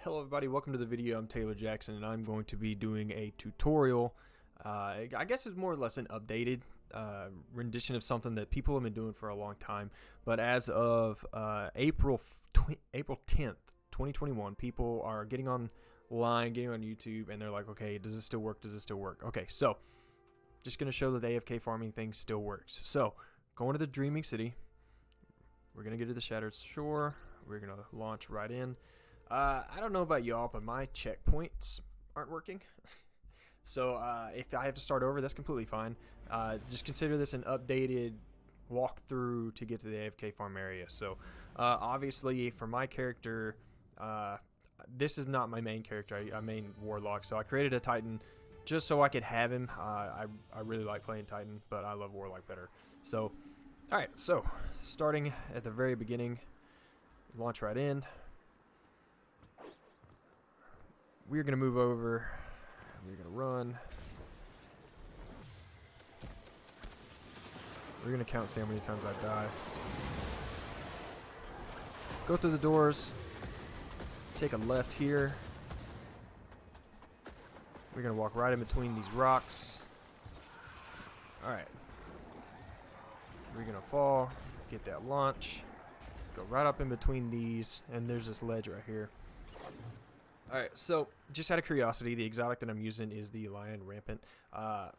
Hello everybody, welcome to the video. I'm Taylor Jackson and I'm going to be doing a tutorial. I guess it's more or less an updated rendition of something that people have been doing for a long time. But as of April 10th, 2021, people are getting online, getting on YouTube, and they're like, okay, does this still work? Does this still work? Okay, so just going to show that the AFK farming thing still works. So, going to the Dreaming City. We're going to get to the Shattered Shore. We're going to launch right in. I don't know about y'all, but my checkpoints aren't working. So if I have to start over, that's completely fine. Just consider this an updated walkthrough to get to the AFK farm area. So obviously for my character, this is not my main character. I main Warlock, so I created a Titan just so I could have him. I really like playing Titan, but I love Warlock better. So alright, so starting at the very beginning, launch right in. We're going to move over. We're going to run. We're going to count see how many times I die. Go through the doors. Take a left here. We're going to walk right in between these rocks. Alright. We're going to fall. Get that launch. Go right up in between these. And there's this ledge right here. Alright, so just out of curiosity, the exotic that I'm using is the Lion Rampant. From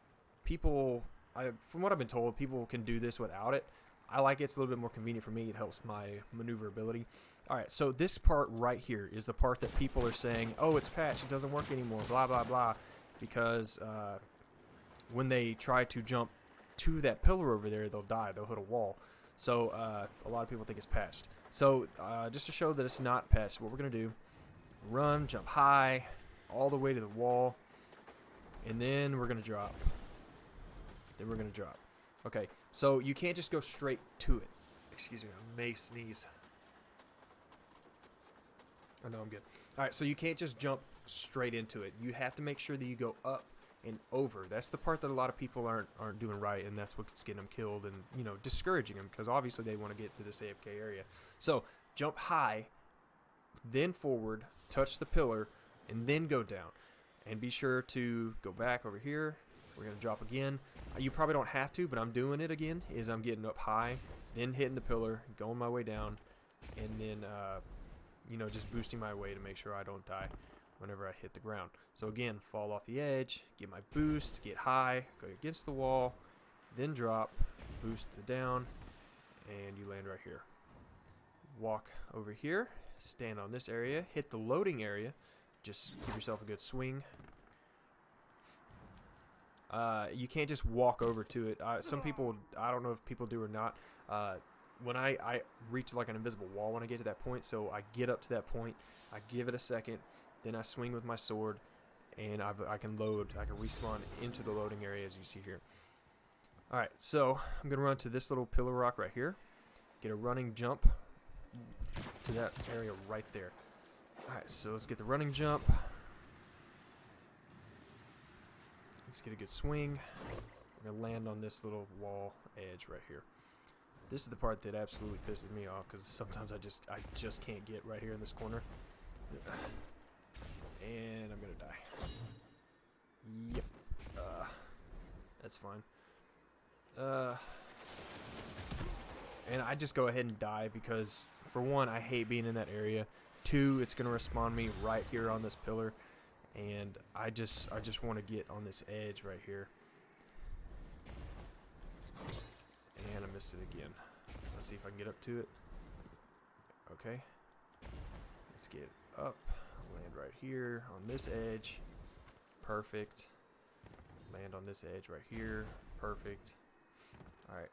what I've been told, people can do this without it. I like it. It's a little bit more convenient for me. It helps my maneuverability. Alright, so this part right here is the part that people are saying, oh, it's patched, it doesn't work anymore, blah, blah, blah. Because when they try to jump to that pillar over there, they'll die. They'll hit a wall. So a lot of people think it's patched. So just to show that it's not patched, what we're going to do, run, jump high, all the way to the wall, and then we're going to drop. Then we're going to drop. Okay, so you can't just go straight to it. Excuse me, I may sneeze. Oh, no, I'm good. Alright, so you can't just jump straight into it. You have to make sure that you go up and over. That's the part that a lot of people aren't doing right, and that's what's getting them killed and, you know, discouraging them, because obviously they want to get to this AFK area. So, jump high, then forward, touch the pillar, and then go down. And be sure to go back over here. We're going to drop again. You probably don't have to, but I'm doing it again, is I'm getting up high, then hitting the pillar, going my way down, and then, you know, just boosting my way to make sure I don't die whenever I hit the ground. So again, fall off the edge, get my boost, get high, go against the wall, then drop, boost the down, and you land right here. Walk over here. Stand on this area, hit the loading area, just give yourself a good swing. You can't just walk over to it. Some people, I don't know if people do or not, when I reach like an invisible wall when I get to that point, so I get up to that point, I give it a second, then I swing with my sword, and I can load, I can respawn into the loading area as you see here. Alright, so I'm going to run to this little pillar rock right here, get a running jump to that area right there. Alright, so let's get the running jump. Let's get a good swing. We're going to land on this little wall edge right here. This is the part that absolutely pisses me off, because sometimes I just can't get right here in this corner. And I'm going to die. Yep. That's fine. And I just go ahead and die because, for one, I hate being in that area. Two, it's going to respawn me right here on this pillar. And I just want to get on this edge right here. And I missed it again. Let's see if I can get up to it. Okay. Let's get up. Land right here on this edge. Perfect. Land on this edge right here. Perfect. Alright.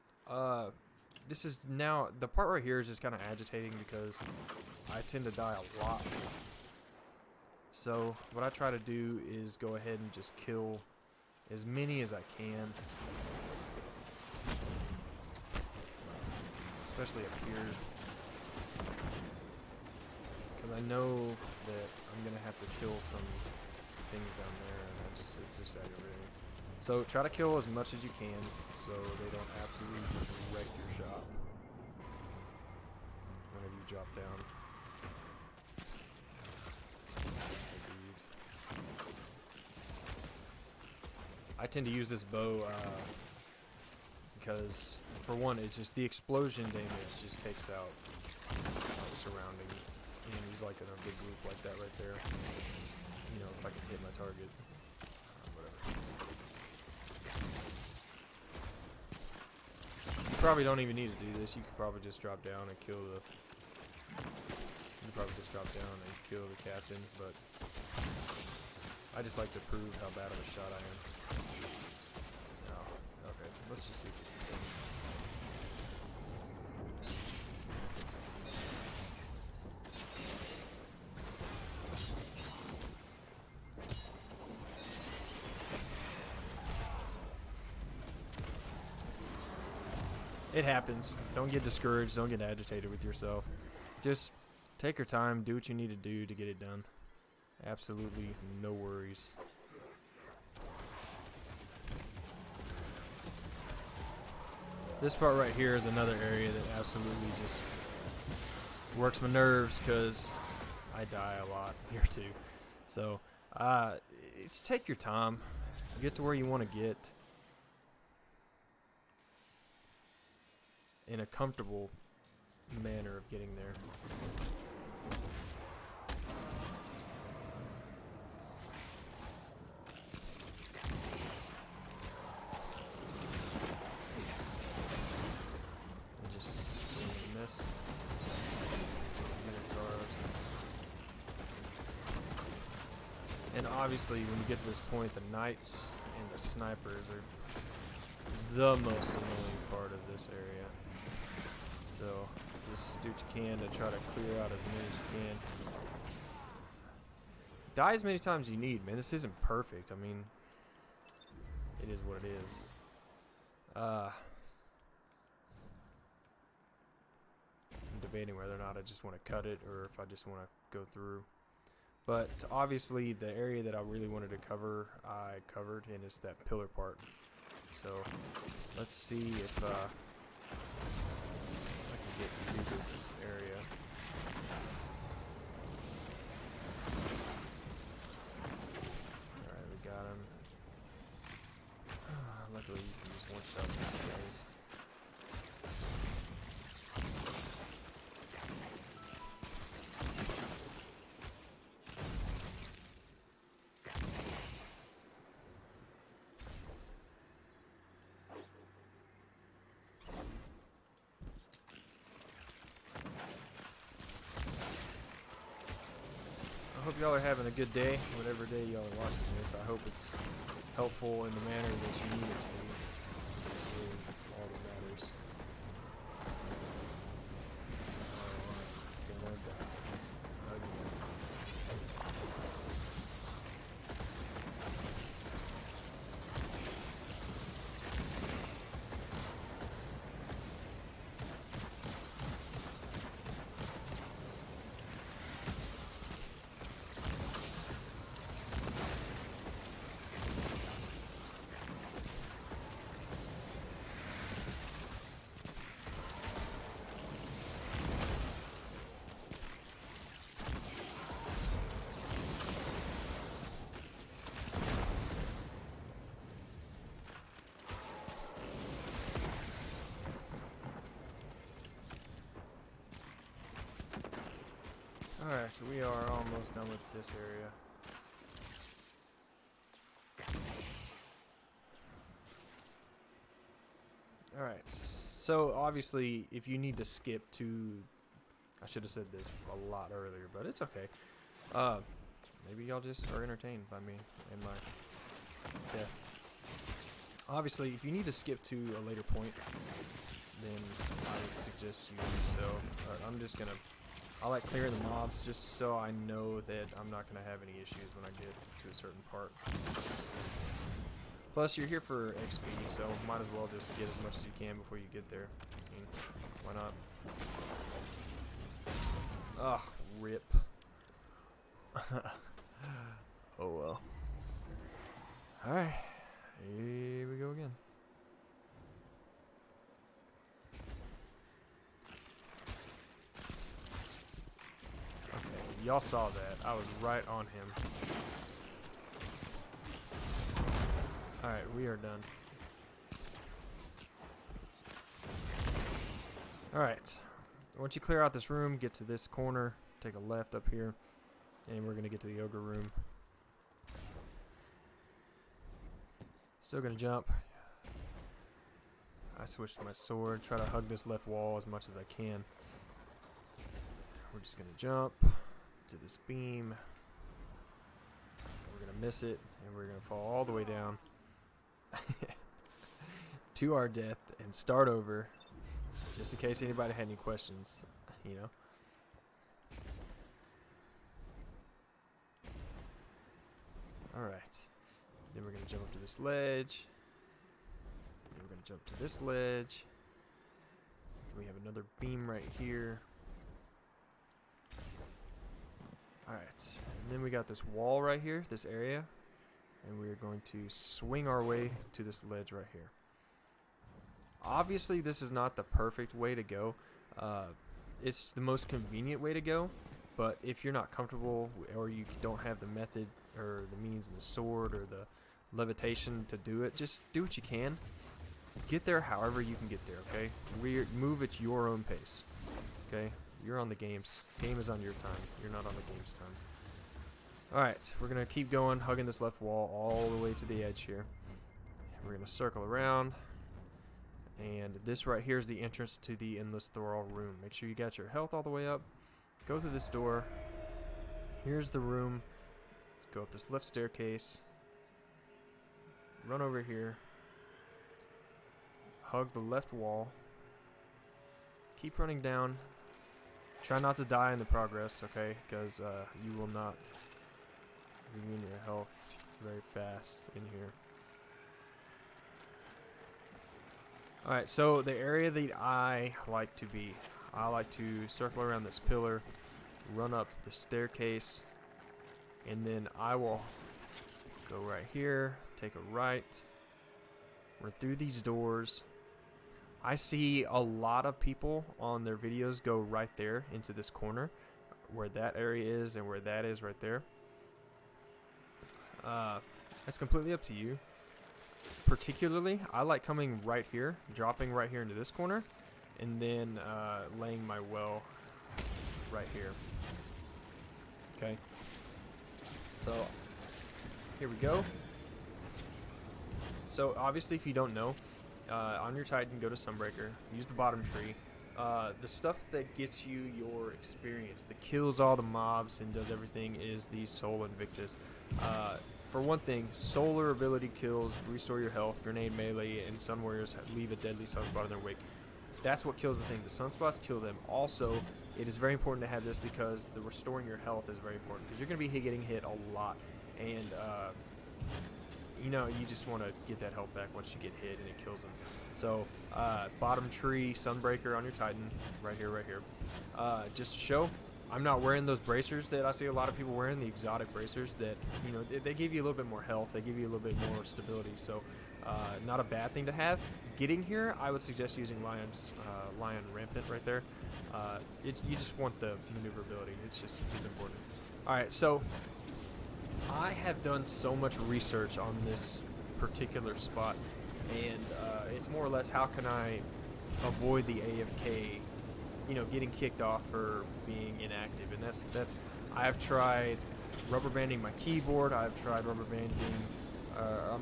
This is now, the part right here is just kind of agitating because I tend to die a lot. So what I try to do is go ahead and just kill as many as I can. Especially up here. Because I know that I'm going to have to kill some things down there, and it's just aggravating. So try to kill as much as you can so they don't absolutely wreck your shop whenever you drop down. I tend to use this bow because, for one, it's just the explosion damage just takes out the surrounding enemies, like in a big group like that right there. You know, if I can hit my target. Whatever. You probably don't even need to do this. You could probably just drop down and kill the... You could probably just drop down and kill the captain, but... I just like to prove how bad of a shot I am. Oh, okay. Let's just see if we can kill him. It happens. Don't get discouraged. Don't get agitated with yourself. Just take your time. Do what you need to do to get it done. Absolutely no worries. This part right here is another area that absolutely just works my nerves because I die a lot here too. So, it's take your time. Get to where you want to get in a comfortable manner of getting there. And just swing and miss. And obviously, when you get to this point, the knights and the snipers are the most annoying part of this area. So, just do what you can to try to clear out as many as you can. Die as many times as you need, man. This isn't perfect. I mean, it is what it is. I'm debating whether or not I just want to cut it or if I just want to go through. But obviously, the area that I really wanted to cover, I covered, and it's that pillar part. So, let's see if I can get to this area. Alright, we got him. Luckily, you can just one-shot these guys. I hope y'all are having a good day, whatever day y'all are watching this. I hope it's helpful in the manner that you need it to be. That's really all that matters. Alright, so we are almost done with this area. Alright, so obviously if you need to skip to... I should have said this a lot earlier, but it's okay. Maybe y'all just are entertained by me and my death. Obviously, if you need to skip to a later point, then I would suggest you do so. I'm just gonna... I like clearing the mobs just so I know that I'm not going to have any issues when I get to a certain part. Plus, you're here for XP, so might as well just get as much as you can before you get there. I mean, why not? Ugh, rip. Oh well. Alright, here we go again. Y'all saw that. I was right on him. Alright, we are done. Alright. Once you clear out this room, get to this corner, take a left up here, and we're going to get to the ogre room. Still going to jump. I switched my sword, try to hug this left wall as much as I can. We're just going to jump to this beam. We're going to miss it, and we're going to fall all the way down to our death and start over, just in case anybody had any questions, you know. Alright, then we're going to jump up to this ledge. Then we're going to jump to this ledge. Then we have another beam right here. Alright, and then we got this wall right here, this area. And we're going to swing our way to this ledge right here. Obviously, this is not the perfect way to go. It's the most convenient way to go. But if you're not comfortable or you don't have the method or the means and the sword or the levitation to do it, just do what you can. Get there however you can get there, okay? Move at your own pace, okay? You're on the game's. Game is on your time. You're not on the game's time. Alright, we're going to keep going, hugging this left wall all the way to the edge here. We're going to circle around. And this right here is the entrance to the Endless Thrall room. Make sure you got your health all the way up. Go through this door. Here's the room. Let's go up this left staircase. Run over here. Hug the left wall. Keep running down. Try not to die in the progress, okay? Because you will not regain your health very fast in here. Alright, so the area that I like to be, I like to circle around this pillar, run up the staircase, and then I will go right here, take a right, run through these doors. I see a lot of people on their videos go right there into this corner where that area is and where that is right there. It's completely up to you. Particularly, I like coming right here, dropping right here into this corner, and then laying my well right here. Okay. So, here we go. So, obviously, if you don't know, on your Titan, go to Sunbreaker, use the bottom tree. The stuff that gets you your experience, that kills all the mobs and does everything, is the Soul Invictus. For one thing, solar ability kills, restore your health, grenade melee, and Sun Warriors leave a deadly sunspot in their wake. That's what kills the thing. The sunspots kill them. Also, it is very important to have this because the restoring your health is very important because you're going to be getting hit a lot. And, you know, you just want to get that health back once you get hit and it kills them. So, bottom tree, Sunbreaker on your Titan, right here, right here. Just to show, I'm not wearing those bracers that I see a lot of people wearing, the exotic bracers that, you know, they give you a little bit more health, they give you a little bit more stability, so not a bad thing to have. Getting here, I would suggest using Lion Rampant right there. You just want the maneuverability, it's important. Alright, so I have done so much research on this particular spot, and it's more or less how can I avoid the AFK, you know, getting kicked off for being inactive. And that's I've tried rubber banding my keyboard, I've tried rubber banding a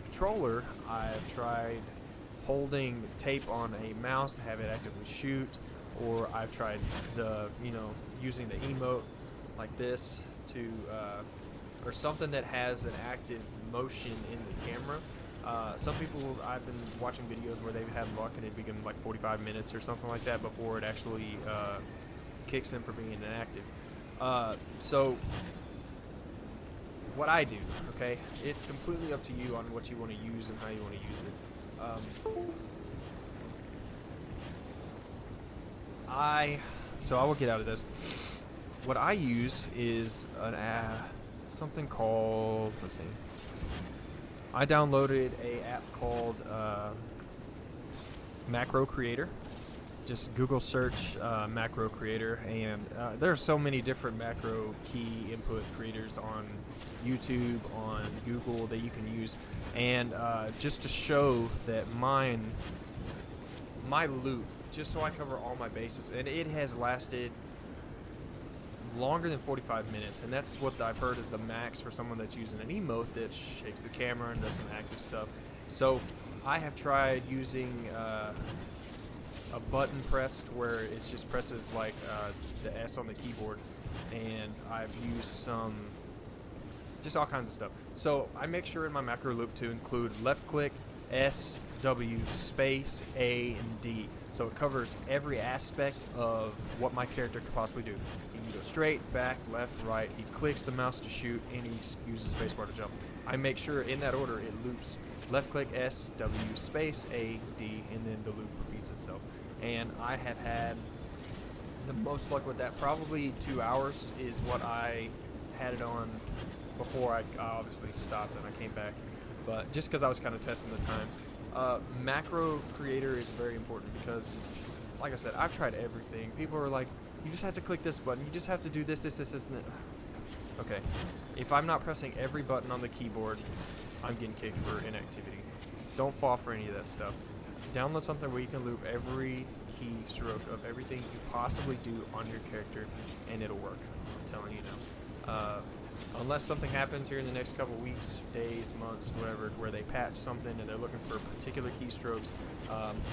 controller, I've tried holding tape on a mouse to have it actively shoot, or I've tried using the emote like this to or something that has an active motion in the camera. Some people, I've been watching videos where they've had luck and it become like 45 minutes or something like that before it actually kicks them for being inactive. So what I do, okay, it's completely up to you on what you want to use and how you want to use it. So I will get out of this. What I use is something called, let's see. I downloaded a app called Macro Creator, just Google search macro creator, and there are so many different macro key input creators on YouTube, on Google that you can use, and just to show that my loop, just so I cover all my bases, and it has lasted longer than 45 minutes, and that's what I've heard is the max for someone that's using an emote that shakes the camera and does some active stuff. So I have tried using a button pressed where it's just presses like the S on the keyboard, and I've used some just all kinds of stuff. So I make sure in my macro loop to include left click, S, W, space, A, and D. So it covers every aspect of what my character could possibly do. He can go straight, back, left, right. He clicks the mouse to shoot, and he uses spacebar to jump. I make sure in that order it loops left click, S, W, space, A, D, and then the loop repeats itself. And I have had the most luck with that. Probably 2 hours is what I had it on before I obviously stopped and I came back. But just because I was kind of testing the time. Macro creator is very important because, like I said, I've tried everything. People are like, you just have to click this button. You just have to do this, and that. Okay. If I'm not pressing every button on the keyboard, I'm getting kicked for inactivity. Don't fall for any of that stuff. Download something where you can loop every keystroke of everything you possibly do on your character, and it'll work. I'm telling you now. Unless something happens here in the next couple weeks, days, months, whatever, where they patch something and they're looking for particular keystrokes.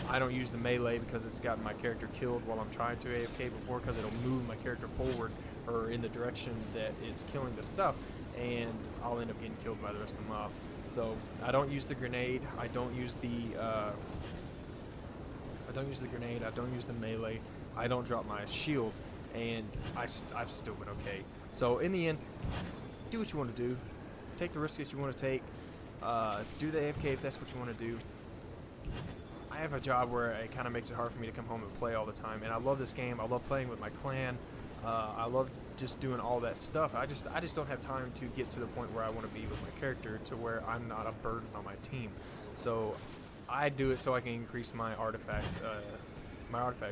I don't use the melee because it's gotten my character killed while I'm trying to AFK before, because it'll move my character forward or in the direction that it's killing the stuff, and I'll end up getting killed by the rest of the mob. So I don't use the grenade. I don't use the grenade. I don't use the melee. I don't drop my shield, and I've still been okay. So in the end, do what you want to do. Take the risks you want to take. Do the AFK if that's what you want to do. I have a job where it kind of makes it hard for me to come home and play all the time, and I love this game. I love playing with my clan. I love just doing all that stuff. I just don't have time to get to the point where I want to be with my character to where I'm not a burden on my team. So I do it so I can increase my artifact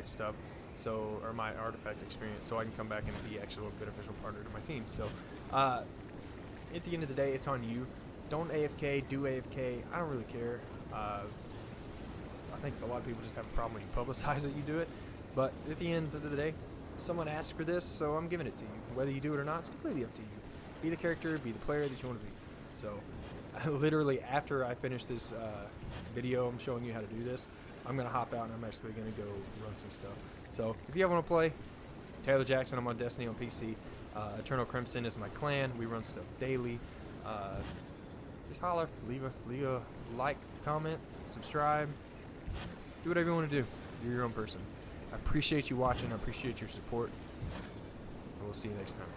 stuff. So, or my artifact experience, so I can come back and be actually a beneficial partner to my team. So, at the end of the day, it's on you. Don't AFK, do AFK. I don't really care. I think a lot of people just have a problem when you publicize that you do it. But at the end of the day, someone asked for this, so I'm giving it to you. Whether you do it or not, it's completely up to you. Be the character, be the player that you want to be. So, literally after I finish this video, I'm showing you how to do this. I'm gonna hop out and I'm actually gonna go run some stuff. So if you ever want to play, Taylor Jackson, I'm on Destiny on PC. Eternal Crimson is my clan. We run stuff daily. Just holler, leave a like, comment, subscribe. Do whatever you want to do. You're your own person. I appreciate you watching. I appreciate your support. And we'll see you next time.